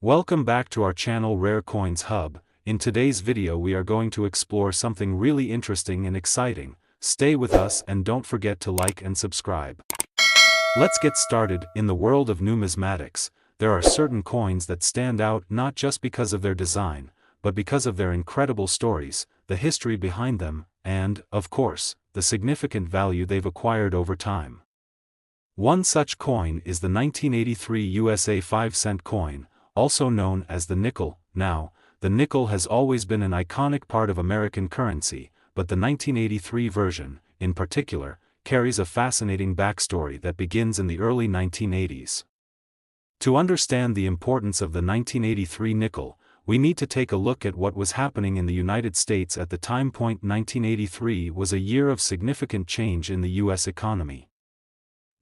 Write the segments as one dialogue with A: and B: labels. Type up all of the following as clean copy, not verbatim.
A: Welcome back to our channel Rare Coins Hub. In today's video we are going to explore something really interesting and exciting. Stay with us and don't forget to like and subscribe. Let's get started. In the world of numismatics, there are certain coins that stand out not just because of their design, but because of their incredible stories, the history behind them, and, of course, the significant value they've acquired over time. One such coin is the 1983 USA 5-cent coin, also known as the nickel. Now, the nickel has always been an iconic part of American currency, but the 1983 version, in particular, carries a fascinating backstory that begins in the early 1980s. To understand the importance of the 1983 nickel, we need to take a look at what was happening in the United States at the time. 1983 was a year of significant change in the U.S. economy.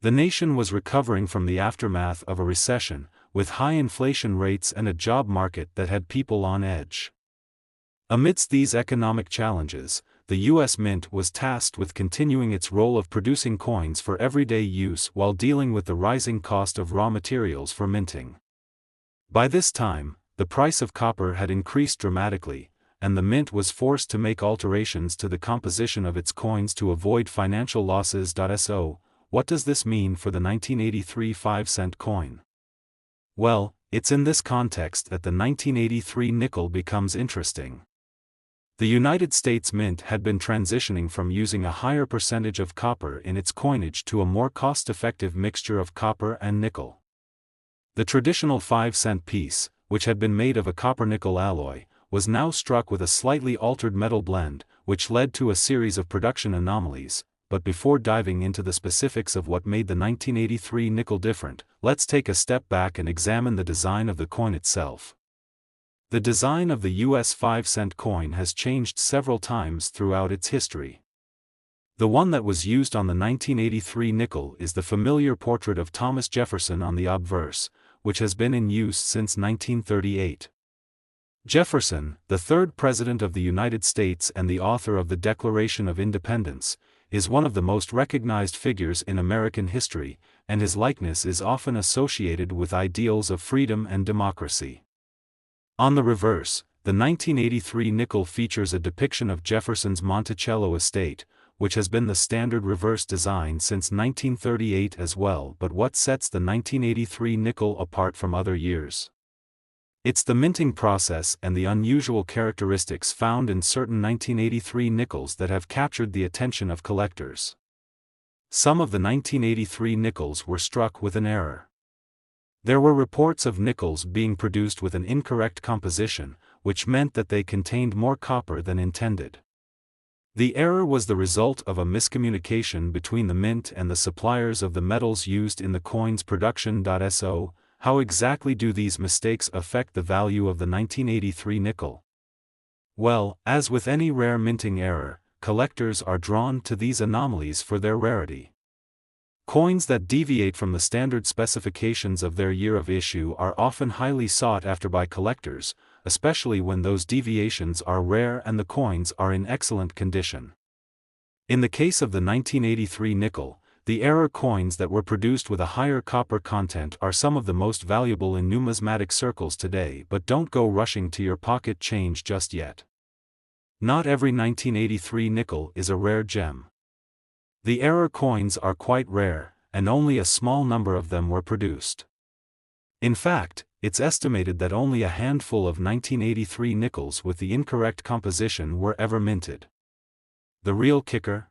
A: The nation was recovering from the aftermath of a recession, with high inflation rates and a job market that had people on edge. Amidst these economic challenges, the U.S. Mint was tasked with continuing its role of producing coins for everyday use while dealing with the rising cost of raw materials for minting. By this time, the price of copper had increased dramatically, and the mint was forced to make alterations to the composition of its coins to avoid financial losses. So, what does this mean for the 1983 5-cent coin? Well, it's in this context that the 1983 nickel becomes interesting. The United States Mint had been transitioning from using a higher percentage of copper in its coinage to a more cost-effective mixture of copper and nickel. The traditional 5-cent piece, which had been made of a copper-nickel alloy, was now struck with a slightly altered metal blend, which led to a series of production anomalies. But before diving into the specifics of what made the 1983 nickel different, let's take a step back and examine the design of the coin itself. The design of the US 5-cent coin has changed several times throughout its history. The one that was used on the 1983 nickel is the familiar portrait of Thomas Jefferson on the obverse, which has been in use since 1938. Jefferson, the third President of the United States and the author of the Declaration of Independence, is one of the most recognized figures in American history, and his likeness is often associated with ideals of freedom and democracy. On the reverse, the 1983 nickel features a depiction of Jefferson's Monticello estate, which has been the standard reverse design since 1938 as well. But what sets the 1983 nickel apart from other years? It's the minting process and the unusual characteristics found in certain 1983 nickels that have captured the attention of collectors. Some of the 1983 nickels were struck with an error. There were reports of nickels being produced with an incorrect composition, which meant that they contained more copper than intended. The error was the result of a miscommunication between the mint and the suppliers of the metals used in the coin's production. So, how exactly do these mistakes affect the value of the 1983 nickel? Well, as with any rare minting error, collectors are drawn to these anomalies for their rarity. Coins that deviate from the standard specifications of their year of issue are often highly sought after by collectors, especially when those deviations are rare and the coins are in excellent condition. In the case of the 1983 nickel, the error coins that were produced with a higher copper content are some of the most valuable in numismatic circles today. But don't go rushing to your pocket change just yet. Not every 1983 nickel is a rare gem. The error coins are quite rare, and only a small number of them were produced. In fact, it's estimated that only a handful of 1983 nickels with the incorrect composition were ever minted. The real kicker?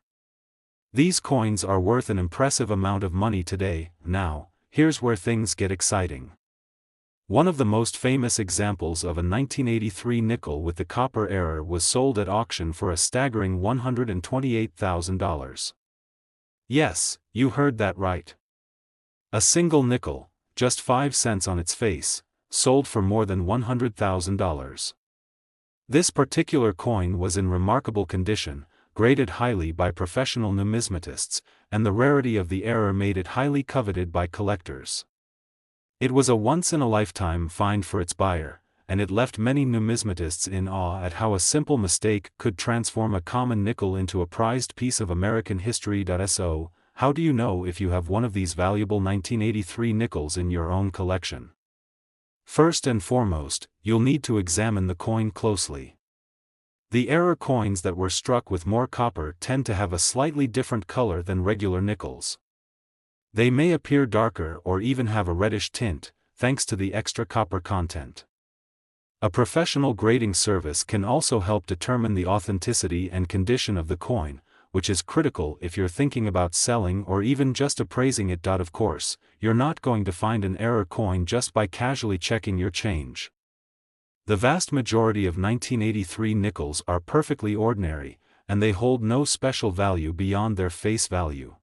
A: These coins are worth an impressive amount of money today. Now, here's where things get exciting. One of the most famous examples of a 1983 nickel with the copper error was sold at auction for a staggering $128,000. Yes, you heard that right. A single nickel, just 5 cents on its face, sold for more than $100,000. This particular coin was in remarkable condition, graded highly by professional numismatists, and the rarity of the error made it highly coveted by collectors. It was a once-in-a-lifetime find for its buyer, and it left many numismatists in awe at how a simple mistake could transform a common nickel into a prized piece of American history. So, how do you know if you have one of these valuable 1983 nickels in your own collection? First and foremost, you'll need to examine the coin closely. The error coins that were struck with more copper tend to have a slightly different color than regular nickels. They may appear darker or even have a reddish tint, thanks to the extra copper content. A professional grading service can also help determine the authenticity and condition of the coin, which is critical if you're thinking about selling or even just appraising it. Of course, you're not going to find an error coin just by casually checking your change. The vast majority of 1983 nickels are perfectly ordinary, and they hold no special value beyond their face value.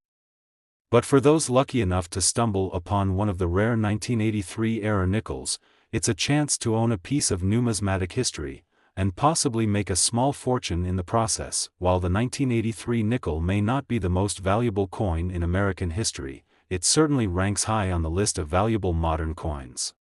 A: But for those lucky enough to stumble upon one of the rare 1983 error nickels, it's a chance to own a piece of numismatic history, and possibly make a small fortune in the process. While the 1983 nickel may not be the most valuable coin in American history, it certainly ranks high on the list of valuable modern coins.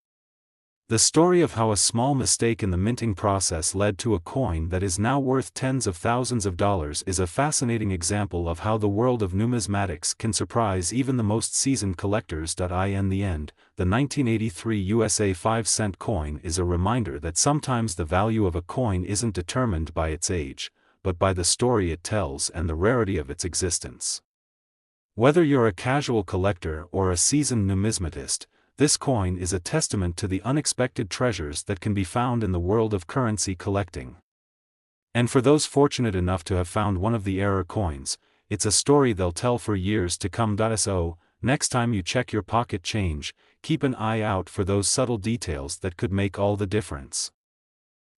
A: The story of how a small mistake in the minting process led to a coin that is now worth tens of thousands of dollars is a fascinating example of how the world of numismatics can surprise even the most seasoned collectors. In the end, the 1983 USA 5-cent coin is a reminder that sometimes the value of a coin isn't determined by its age, but by the story it tells and the rarity of its existence. Whether you're a casual collector or a seasoned numismatist, this coin is a testament to the unexpected treasures that can be found in the world of currency collecting. And for those fortunate enough to have found one of the error coins, it's a story they'll tell for years to come. So, next time you check your pocket change, keep an eye out for those subtle details that could make all the difference.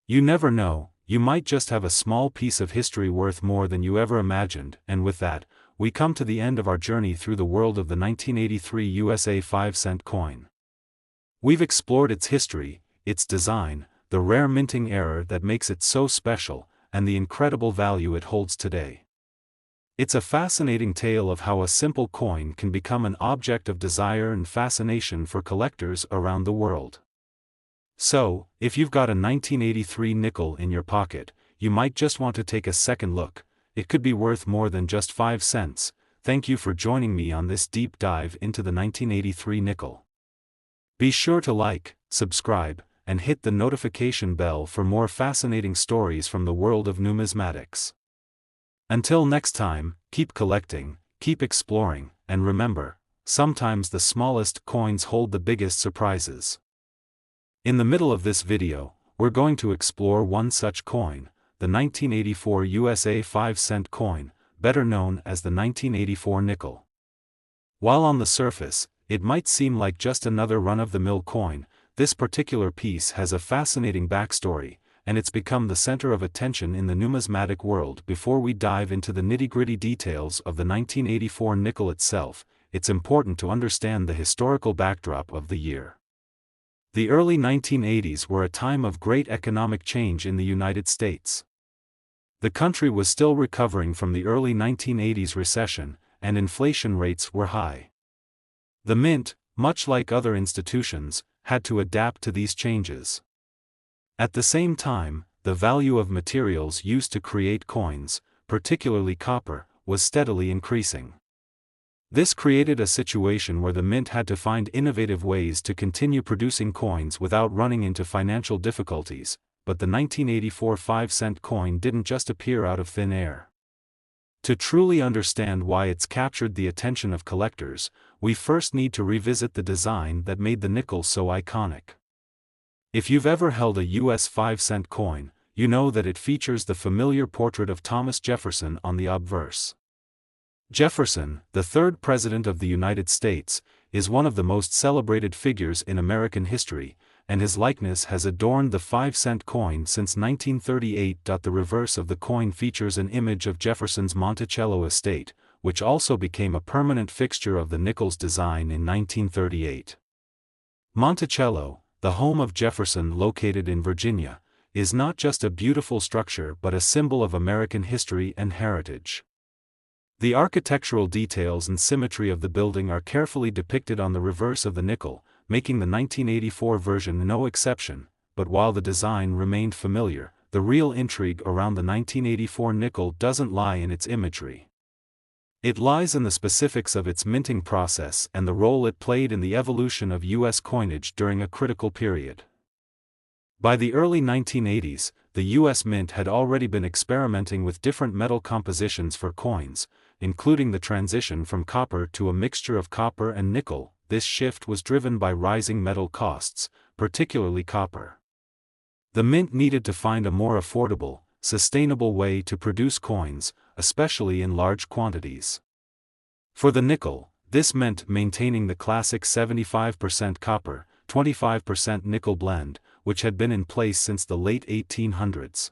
A: You never know, you might just have a small piece of history worth more than you ever imagined. And with that, we come to the end of our journey through the world of the 1983 USA 5-cent coin. We've explored its history, its design, the rare minting error that makes it so special, and the incredible value it holds today. It's a fascinating tale of how a simple coin can become an object of desire and fascination for collectors around the world. So, if you've got a 1983 nickel in your pocket, you might just want to take a second look. It could be worth more than just 5 cents. Thank you for joining me on this deep dive into the 1983 nickel. Be sure to like, subscribe, and hit the notification bell for more fascinating stories from the world of numismatics. Until next time, keep collecting, keep exploring, and remember, sometimes the smallest coins hold the biggest surprises. In the middle of this video, we're going to explore one such coin, the 1984 USA 5-cent coin, better known as the 1984 nickel. While on the surface, it might seem like just another run-of-the-mill coin, this particular piece has a fascinating backstory, and it's become the center of attention in the numismatic world. Before we dive into the nitty-gritty details of the 1984 nickel itself, it's important to understand the historical backdrop of the year. The early 1980s were a time of great economic change in the United States. The country was still recovering from the early 1980s recession, and inflation rates were high. The mint, much like other institutions, had to adapt to these changes. At the same time, the value of materials used to create coins, particularly copper, was steadily increasing. This created a situation where the mint had to find innovative ways to continue producing coins without running into financial difficulties, but the 1984 5-cent coin didn't just appear out of thin air. To truly understand why it's captured the attention of collectors, we first need to revisit the design that made the nickel so iconic. If you've ever held a US 5-cent coin, you know that it features the familiar portrait of Thomas Jefferson on the obverse. Jefferson, the third President of the United States, is one of the most celebrated figures in American history, and his likeness has adorned the 5-cent coin since 1938. The reverse of the coin features an image of Jefferson's Monticello estate, which also became a permanent fixture of the nickel's design in 1938. Monticello, the home of Jefferson located in Virginia, is not just a beautiful structure but a symbol of American history and heritage. The architectural details and symmetry of the building are carefully depicted on the reverse of the nickel, making the 1984 version no exception. But while the design remained familiar, the real intrigue around the 1984 nickel doesn't lie in its imagery. It lies in the specifics of its minting process and the role it played in the evolution of U.S. coinage during a critical period. By the early 1980s, the U.S. Mint had already been experimenting with different metal compositions for coins, including the transition from copper to a mixture of copper and nickel. This shift was driven by rising metal costs, particularly copper. The Mint needed to find a more affordable, sustainable way to produce coins, especially in large quantities. For the nickel, this meant maintaining the classic 75% copper, 25% nickel blend, which had been in place since the late 1800s.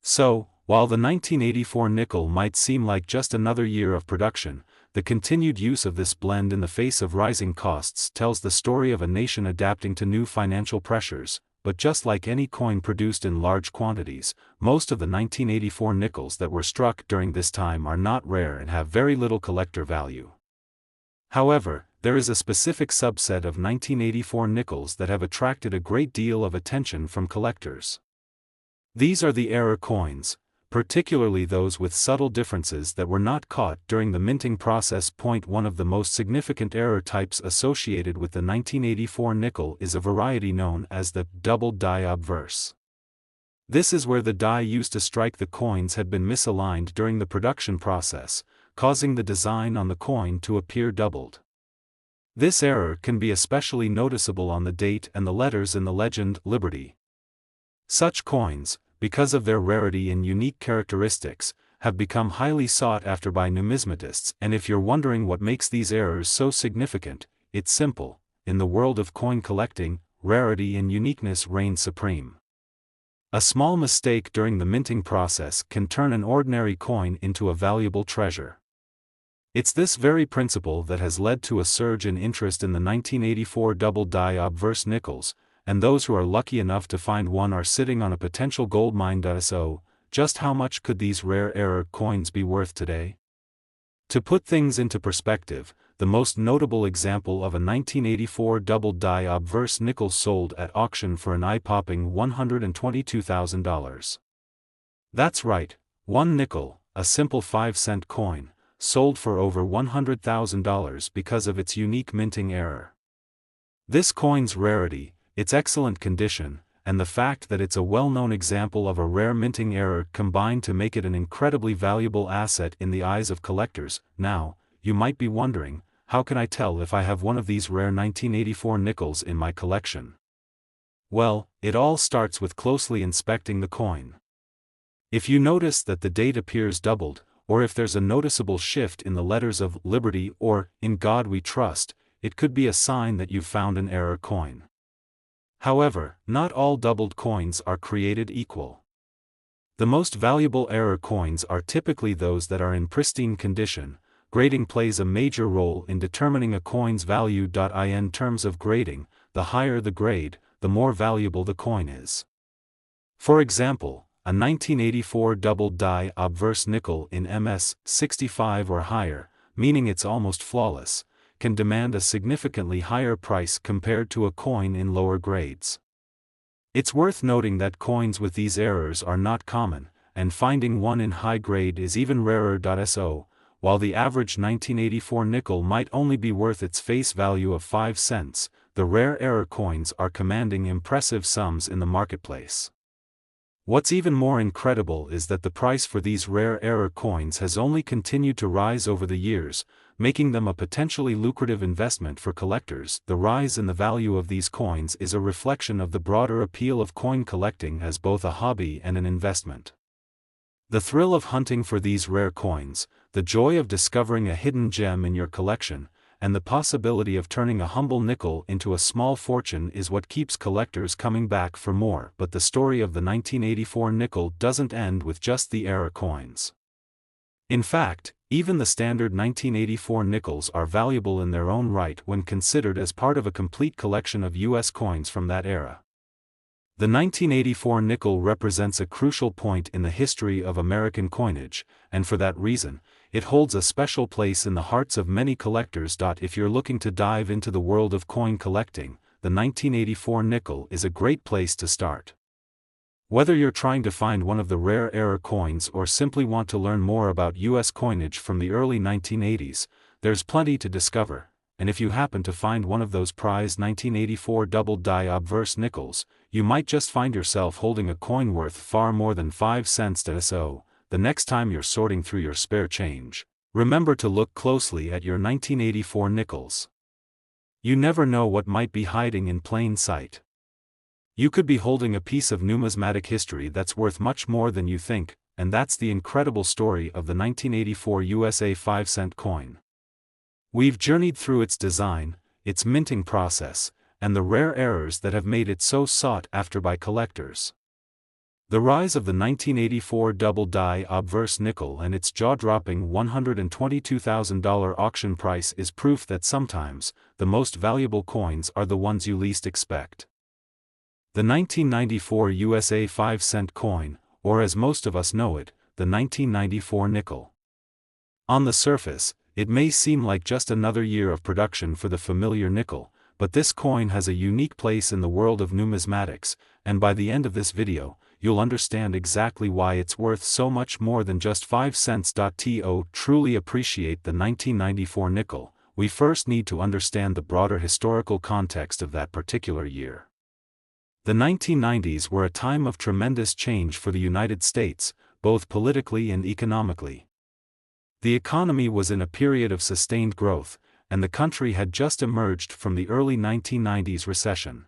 A: So, while the 1984 nickel might seem like just another year of production, the continued use of this blend in the face of rising costs tells the story of a nation adapting to new financial pressures. But just like any coin produced in large quantities, most of the 1984 nickels that were struck during this time are not rare and have very little collector value. However, there is a specific subset of 1984 nickels that have attracted a great deal of attention from collectors. These are the error coins, particularly those with subtle differences that were not caught during the minting process. One of the most significant error types associated with the 1984 nickel is a variety known as the doubled die obverse. This is where the die used to strike the coins had been misaligned during the production process, causing the design on the coin to appear doubled. This error can be especially noticeable on the date and the letters in the legend Liberty. Such coins, because of their rarity and unique characteristics, have become highly sought after by numismatists. And if you're wondering what makes these errors so significant, it's simple: in the world of coin collecting, rarity and uniqueness reign supreme. A small mistake during the minting process can turn an ordinary coin into a valuable treasure. It's this very principle that has led to a surge in interest in the 1984 double die obverse nickels, and those who are lucky enough to find one are sitting on a potential gold mine. So, just how much could these rare error coins be worth today? To put things into perspective, the most notable example of a 1984 double die obverse nickel sold at auction for an eye-popping $122,000. That's right, one nickel, a simple 5-cent coin, sold for over $100,000 because of its unique minting error. This coin's rarity, its excellent condition, and the fact that it's a well-known example of a rare minting error combine to make it an incredibly valuable asset in the eyes of collectors. Now, you might be wondering, how can I tell if I have one of these rare 1984 nickels in my collection? Well, it all starts with closely inspecting the coin. If you notice that the date appears doubled, or if there's a noticeable shift in the letters of Liberty or In God We Trust, it could be a sign that you've found an error coin. However, not all doubled coins are created equal. The most valuable error coins are typically those that are in pristine condition. Grading plays a major role in determining a coin's value. In terms of grading, the higher the grade, the more valuable the coin is. For example, a 1984 double die obverse nickel in MS 65 or higher, meaning it's almost flawless, can demand a significantly higher price compared to a coin in lower grades. It's worth noting that coins with these errors are not common, and finding one in high grade is even rarer. So, while the average 1984 nickel might only be worth its face value of 5 cents, the rare error coins are commanding impressive sums in the marketplace. What's even more incredible is that the price for these rare error coins has only continued to rise over the years, making them a potentially lucrative investment for collectors. The rise in the value of these coins is a reflection of the broader appeal of coin collecting as both a hobby and an investment. The thrill of hunting for these rare coins, the joy of discovering a hidden gem in your collection, and the possibility of turning a humble nickel into a small fortune is what keeps collectors coming back for more. But the story of the 1984 nickel doesn't end with just the error coins. In fact, even the standard 1984 nickels are valuable in their own right when considered as part of a complete collection of U.S. coins from that era. The 1984 nickel represents a crucial point in the history of American coinage, and for that reason, it holds a special place in the hearts of many collectors. If you're looking to dive into the world of coin collecting, the 1984 nickel is a great place to start. Whether you're trying to find one of the rare error coins or simply want to learn more about U.S. coinage from the early 1980s, there's plenty to discover. and if you happen to find one of those prized 1984 double-die obverse nickels, you might just find yourself holding a coin worth far more than 5 cents. So, the next time you're sorting through your spare change, remember to look closely at your 1984 nickels. You never know what might be hiding in plain sight. You could be holding a piece of numismatic history that's worth much more than you think, and that's the incredible story of the 1984 USA 5-cent coin. We've journeyed through its design, its minting process, and the rare errors that have made it so sought after by collectors. The rise of the 1984 double-die obverse nickel and its jaw-dropping $122,000 auction price is proof that sometimes, the most valuable coins are the ones you least expect. The 1994 USA 5-cent coin, or as most of us know it, the 1994 nickel. On the surface, it may seem like just another year of production for the familiar nickel, but this coin has a unique place in the world of numismatics, and by the end of this video, you'll understand exactly why it's worth so much more than just 5 cents. To truly appreciate the 1994 nickel, we first need to understand the broader historical context of that particular year. The 1990s were a time of tremendous change for the United States, both politically and economically. The economy was in a period of sustained growth, and the country had just emerged from the early 1990s recession.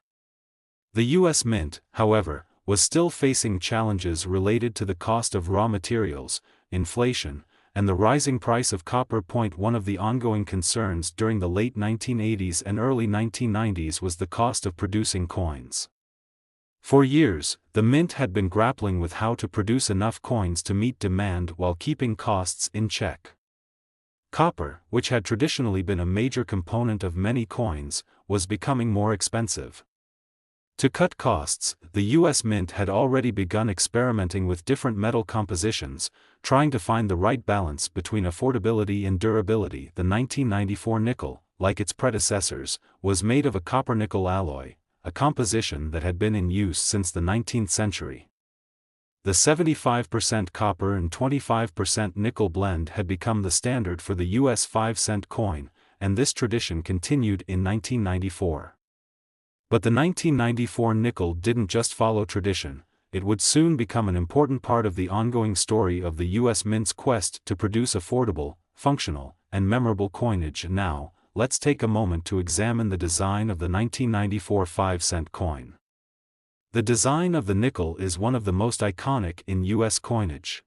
A: The U.S. Mint, however, was still facing challenges related to the cost of raw materials, inflation, and the rising price of copper. One of the ongoing concerns during the late 1980s and early 1990s was the cost of producing coins. For years, the Mint had been grappling with how to produce enough coins to meet demand while keeping costs in check. Copper, which had traditionally been a major component of many coins, was becoming more expensive. To cut costs, the U.S. Mint had already begun experimenting with different metal compositions, trying to find the right balance between affordability and durability. The 1994 nickel, like its predecessors, was made of a copper-nickel alloy, a composition that had been in use since the 19th century. The 75% copper and 25% nickel blend had become the standard for the U.S. 5-cent coin, and this tradition continued in 1994. But the 1994 nickel didn't just follow tradition, it would soon become an important part of the ongoing story of the U.S. Mint's quest to produce affordable, functional, and memorable coinage. Now, let's take a moment to examine the design of the 1994 5-cent coin. The design of the nickel is one of the most iconic in U.S. coinage.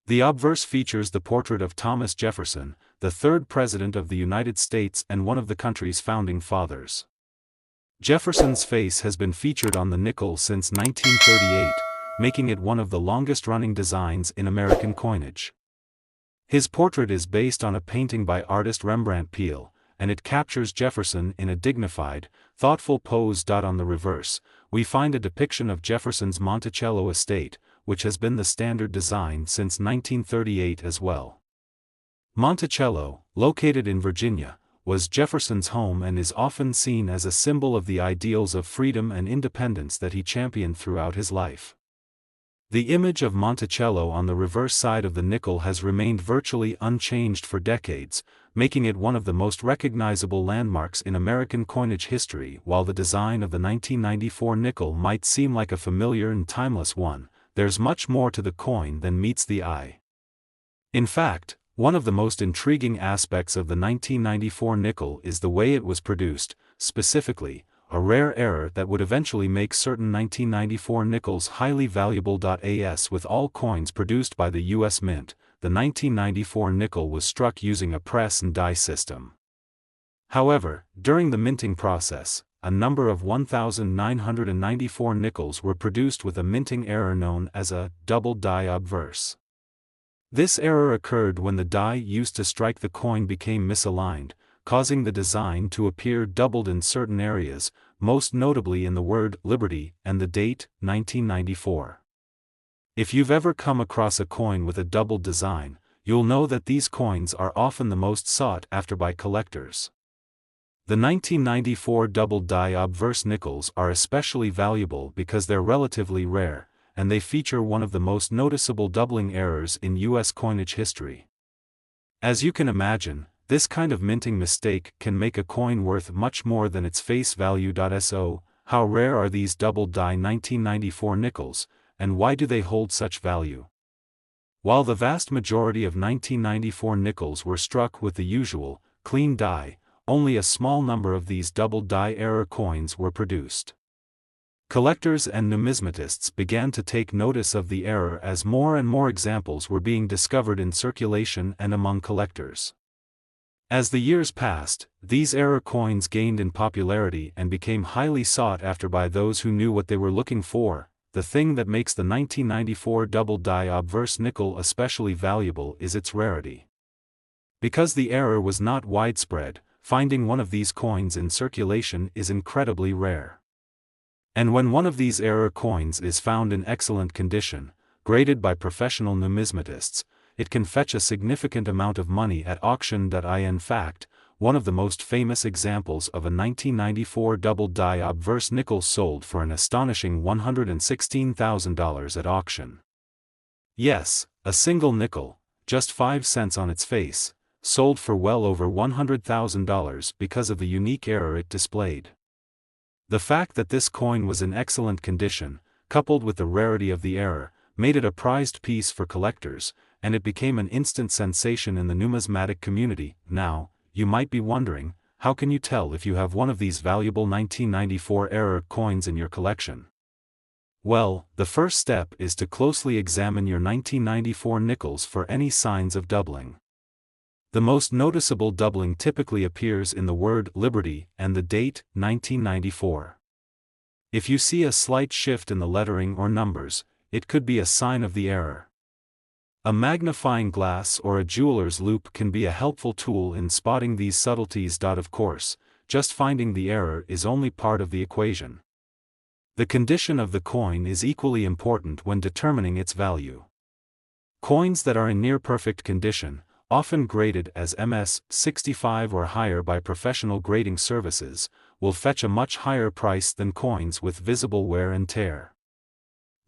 A: The obverse features the portrait of Thomas Jefferson, the third President of the United States and one of the country's founding fathers. Jefferson's face has been featured on the nickel since 1938, making it one of the longest-running designs in American coinage. His portrait is based on a painting by artist Rembrandt Peale, and it captures Jefferson in a dignified, thoughtful pose. On the reverse, we find a depiction of Jefferson's Monticello estate, which has been the standard design since 1938 as well. Monticello, located in Virginia, was Jefferson's home and is often seen as a symbol of the ideals of freedom and independence that he championed throughout his life. The image of Monticello on the reverse side of the nickel has remained virtually unchanged for decades, making it one of the most recognizable landmarks in American coinage history. While the design of the 1994 nickel might seem like a familiar and timeless one, there's much more to the coin than meets the eye. In fact, one of the most intriguing aspects of the 1994 nickel is the way it was produced, specifically, a rare error that would eventually make certain 1994 nickels highly valuable. As with all coins produced by the U.S. Mint, the 1994 nickel was struck using a press and die system. However, during the minting process, a number of 1,994 nickels were produced with a minting error known as a double die obverse. This error occurred when the die used to strike the coin became misaligned, causing the design to appear doubled in certain areas, most notably in the word Liberty and the date, 1994. If you've ever come across a coin with a doubled design, you'll know that these coins are often the most sought after by collectors. The 1994 double die obverse nickels are especially valuable because they're relatively rare, and they feature one of the most noticeable doubling errors in U.S. coinage history. As you can imagine, This kind of minting mistake can make a coin worth much more than its face value. So, how rare are these double-die 1994 nickels, and why do they hold such value? While the vast majority of 1994 nickels were struck with the usual, clean die, only a small number of these double-die error coins were produced. Collectors and numismatists began to take notice of the error as more and more examples were being discovered in circulation and among collectors. As the years passed, these error coins gained in popularity and became highly sought after by those who knew what they were looking for. The thing that makes the 1994 double-die obverse nickel especially valuable is its rarity. Because the error was not widespread, finding one of these coins in circulation is incredibly rare. And when one of these error coins is found in excellent condition, graded by professional numismatists, it can fetch a significant amount of money at auction. In fact, one of the most famous examples of a 1994 double-die obverse nickel sold for an astonishing $116,000 at auction. Yes, a single nickel, just 5 cents on its face, sold for well over $100,000 because of the unique error it displayed. The fact that this coin was in excellent condition, coupled with the rarity of the error, made it a prized piece for collectors, and it became an instant sensation in the numismatic community. Now, you might be wondering, how can you tell if you have one of these valuable 1994 error coins in your collection? Well, the first step is to closely examine your 1994 nickels for any signs of doubling. The most noticeable doubling typically appears in the word Liberty and the date, 1994. If you see a slight shift in the lettering or numbers, it could be a sign of the error. A magnifying glass or a jeweler's loupe can be a helpful tool in spotting these subtleties. Of course, just finding the error is only part of the equation. The condition of the coin is equally important when determining its value. Coins that are in near-perfect condition, often graded as MS-65 or higher by professional grading services, will fetch a much higher price than coins with visible wear and tear.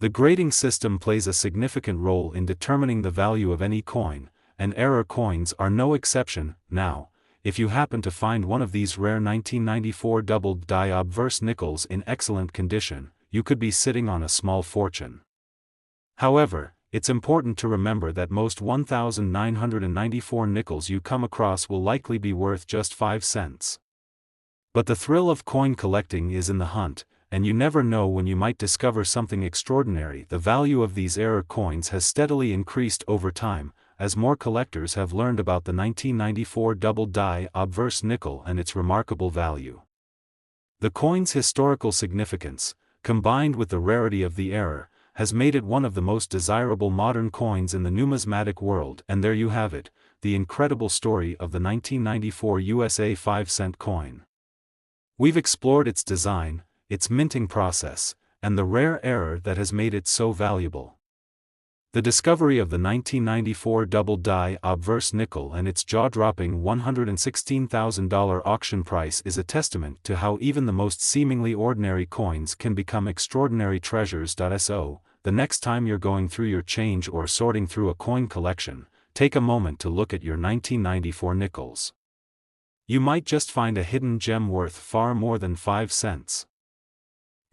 A: The grading system plays a significant role in determining the value of any coin, and error coins are no exception. Now, if you happen to find one of these rare 1994 double-die obverse nickels in excellent condition, you could be sitting on a small fortune. However, it's important to remember that most 1,994 nickels you come across will likely be worth just 5 cents. But the thrill of coin collecting is in the hunt, and you never know when you might discover something extraordinary. The value of these error coins has steadily increased over time, as more collectors have learned about the 1994 double-die obverse nickel and its remarkable value. The coin's historical significance, combined with the rarity of the error, has made it one of the most desirable modern coins in the numismatic world. And there you have it, the incredible story of the 1994 USA 5-cent coin. We've explored its design, its minting process, and the rare error that has made it so valuable. The discovery of the 1994 double-die obverse nickel and its jaw-dropping $116,000 auction price is a testament to how even the most seemingly ordinary coins can become extraordinary treasures. So, the next time you're going through your change or sorting through a coin collection, take a moment to look at your 1994 nickels. You might just find a hidden gem worth far more than 5 cents.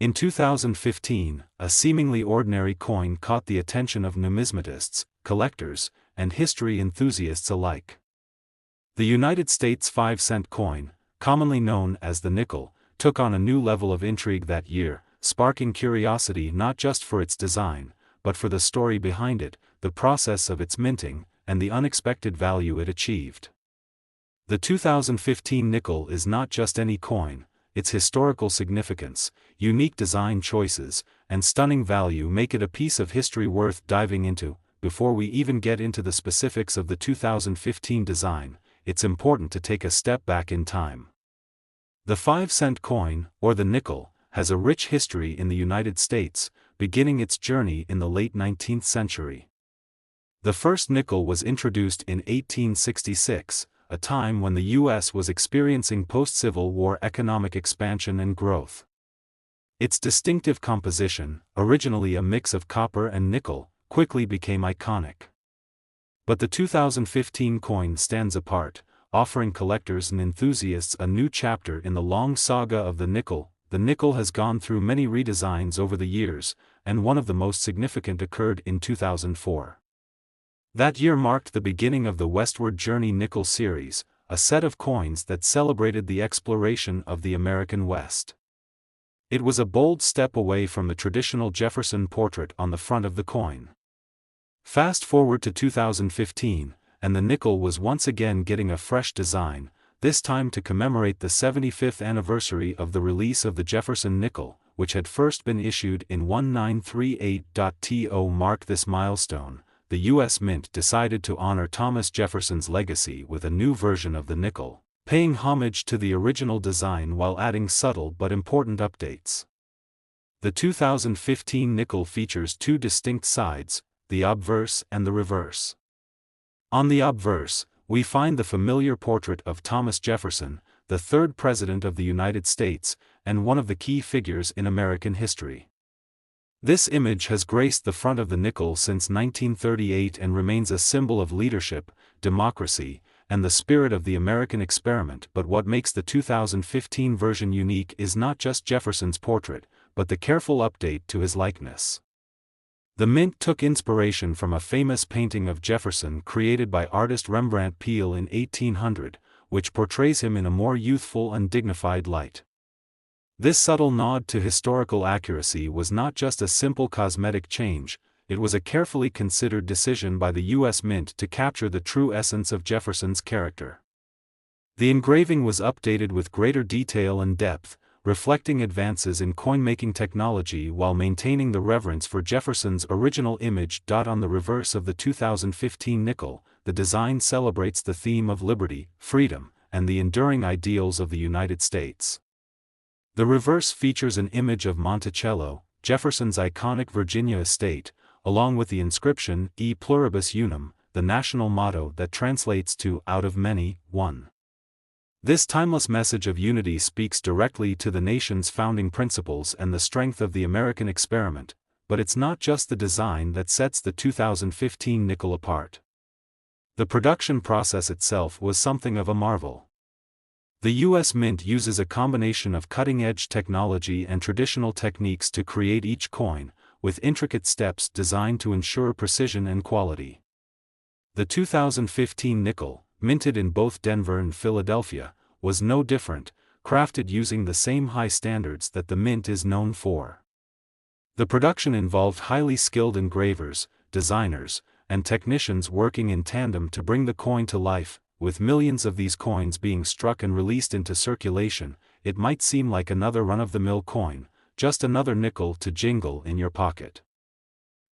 A: In 2015, a seemingly ordinary coin caught the attention of numismatists, collectors, and history enthusiasts alike. The United States 5-cent coin, commonly known as the nickel, took on a new level of intrigue that year, sparking curiosity not just for its design, but for the story behind it, the process of its minting, and the unexpected value it achieved. The 2015 nickel is not just any coin. Its historical significance, unique design choices, and stunning value make it a piece of history worth diving into. Before we even get into the specifics of the 2015 design, it's important to take a step back in time. The 5-cent coin, or the nickel, has a rich history in the United States, beginning its journey in the late 19th century. The first nickel was introduced in 1866, a time when the U.S. was experiencing post-Civil War economic expansion and growth. Its distinctive composition, originally a mix of copper and nickel, quickly became iconic. But the 2015 coin stands apart, offering collectors and enthusiasts a new chapter in the long saga of the nickel. The nickel has gone through many redesigns over the years, and one of the most significant occurred in 2004. That year marked the beginning of the Westward Journey Nickel series, a set of coins that celebrated the exploration of the American West. It was a bold step away from the traditional Jefferson portrait on the front of the coin. Fast forward to 2015, and the nickel was once again getting a fresh design, this time to commemorate the 75th anniversary of the release of the Jefferson nickel, which had first been issued in 1938. Mark this milestone, the U.S. Mint decided to honor Thomas Jefferson's legacy with a new version of the nickel, paying homage to the original design while adding subtle but important updates. The 2015 nickel features two distinct sides, the obverse and the reverse. On the obverse, we find the familiar portrait of Thomas Jefferson, the third President of the United States, and one of the key figures in American history. This image has graced the front of the nickel since 1938 and remains a symbol of leadership, democracy, and the spirit of the American experiment. But what makes the 2015 version unique is not just Jefferson's portrait, but the careful update to his likeness. The Mint took inspiration from a famous painting of Jefferson created by artist Rembrandt Peale in 1800, which portrays him in a more youthful and dignified light. This subtle nod to historical accuracy was not just a simple cosmetic change, it was a carefully considered decision by the U.S. Mint to capture the true essence of Jefferson's character. The engraving was updated with greater detail and depth, reflecting advances in coin-making technology while maintaining the reverence for Jefferson's original image. On the reverse of the 2015 nickel, the design celebrates the theme of liberty, freedom, and the enduring ideals of the United States. The reverse features an image of Monticello, Jefferson's iconic Virginia estate, along with the inscription E pluribus unum, the national motto that translates to out of many, one. This timeless message of unity speaks directly to the nation's founding principles and the strength of the American experiment, but it's not just the design that sets the 2015 nickel apart. The production process itself was something of a marvel. The U.S. Mint uses a combination of cutting-edge technology and traditional techniques to create each coin, with intricate steps designed to ensure precision and quality. The 2015 nickel, minted in both Denver and Philadelphia, was no different, crafted using the same high standards that the Mint is known for. The production involved highly skilled engravers, designers, and technicians working in tandem to bring the coin to life. With millions of these coins being struck and released into circulation, it might seem like another run-of-the-mill coin, just another nickel to jingle in your pocket.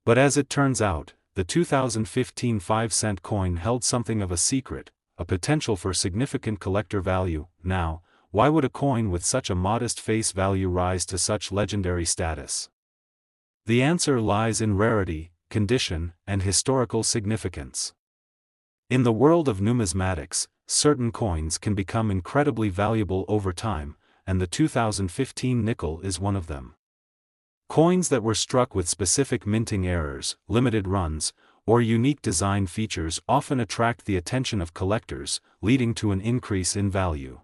A: But as it turns out, the 2015 5-cent coin held something of a secret, a potential for significant collector value. Now, why would a coin with such a modest face value rise to such legendary status? The answer lies in rarity, condition, and historical significance. In the world of numismatics, certain coins can become incredibly valuable over time, and the 2015 nickel is one of them. Coins that were struck with specific minting errors, limited runs, or unique design features often attract the attention of collectors, leading to an increase in value.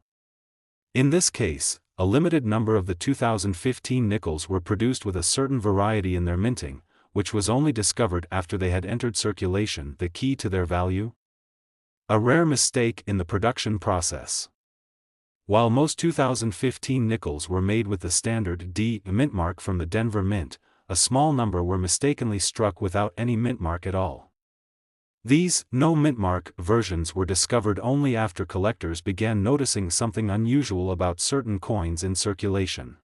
A: In this case, a limited number of the 2015 nickels were produced with a certain variety in their minting, which was only discovered after they had entered circulation. The key to their value? A rare mistake in the production process. While most 2015 nickels were made with the standard D mint mark from the Denver Mint, a small number were mistakenly struck without any mint mark at all. These no mint mark versions were discovered only after collectors began noticing something unusual about certain coins in circulation.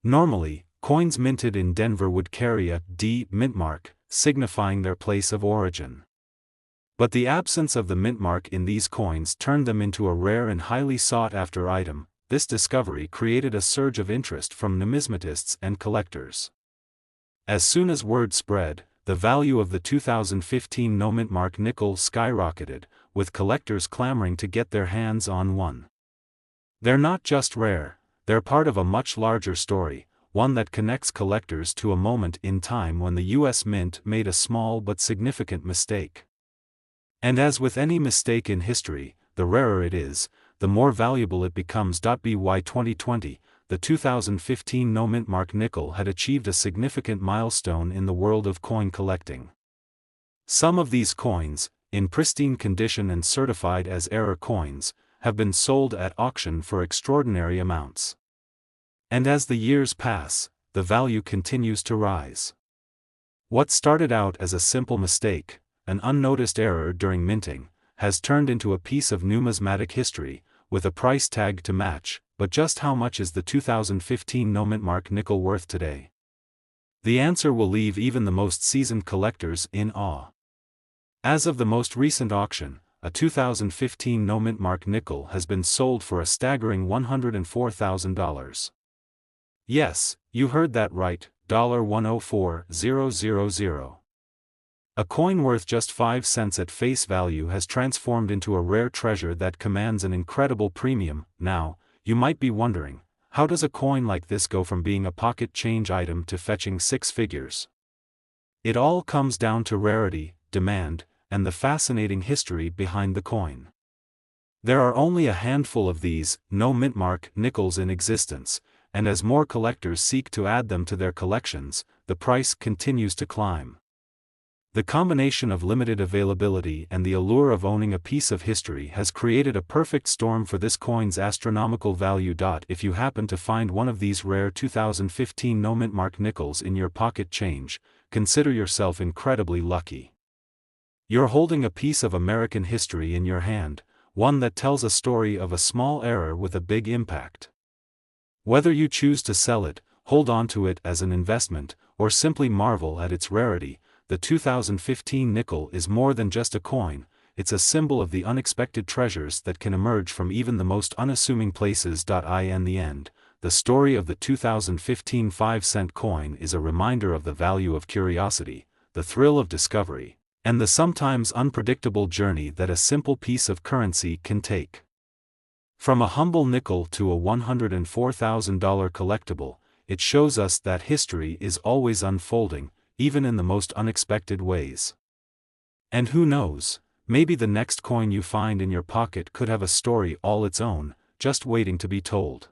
A: Normally, coins minted in Denver would carry a D mint mark, signifying their place of origin. But the absence of the mint mark in these coins turned them into a rare and highly sought-after item. This discovery created a surge of interest from numismatists and collectors. As soon as word spread, the value of the 2015 no mint mark nickel skyrocketed, with collectors clamoring to get their hands on one. They're not just rare, they're part of a much larger story, one that connects collectors to a moment in time when the U.S. Mint made a small but significant mistake. And as with any mistake in history, the rarer it is, the more valuable it becomes. By 2020, the 2015 no-mint mark nickel had achieved a significant milestone in the world of coin collecting. Some of these coins, in pristine condition and certified as error coins, have been sold at auction for extraordinary amounts. And as the years pass, the value continues to rise. What started out as a simple mistake, an unnoticed error during minting, has turned into a piece of numismatic history, with a price tag to match. But just how much is the 2015 no-mint mark nickel worth today? The answer will leave even the most seasoned collectors in awe. As of the most recent auction, a 2015 no-mint mark nickel has been sold for a staggering $104,000. Yes, you heard that right, $104,000. A coin worth just 5 cents at face value has transformed into a rare treasure that commands an incredible premium. Now, you might be wondering, how does a coin like this go from being a pocket change item to fetching six figures? It all comes down to rarity, demand, and the fascinating history behind the coin. There are only a handful of these no-mint mark nickels in existence, and as more collectors seek to add them to their collections, the price continues to climb. The combination of limited availability and the allure of owning a piece of history has created a perfect storm for this coin's astronomical value. If you happen to find one of these rare 2015 no-mint mark nickels in your pocket change, consider yourself incredibly lucky. You're holding a piece of American history in your hand, one that tells a story of a small error with a big impact. Whether you choose to sell it, hold on to it as an investment, or simply marvel at its rarity, the 2015 nickel is more than just a coin, it's a symbol of the unexpected treasures that can emerge from even the most unassuming places. In the end, the story of the 2015 5-cent coin is a reminder of the value of curiosity, the thrill of discovery, and the sometimes unpredictable journey that a simple piece of currency can take. From a humble nickel to a $104,000 collectible, it shows us that history is always unfolding, even in the most unexpected ways. And who knows, maybe the next coin you find in your pocket could have a story all its own, just waiting to be told.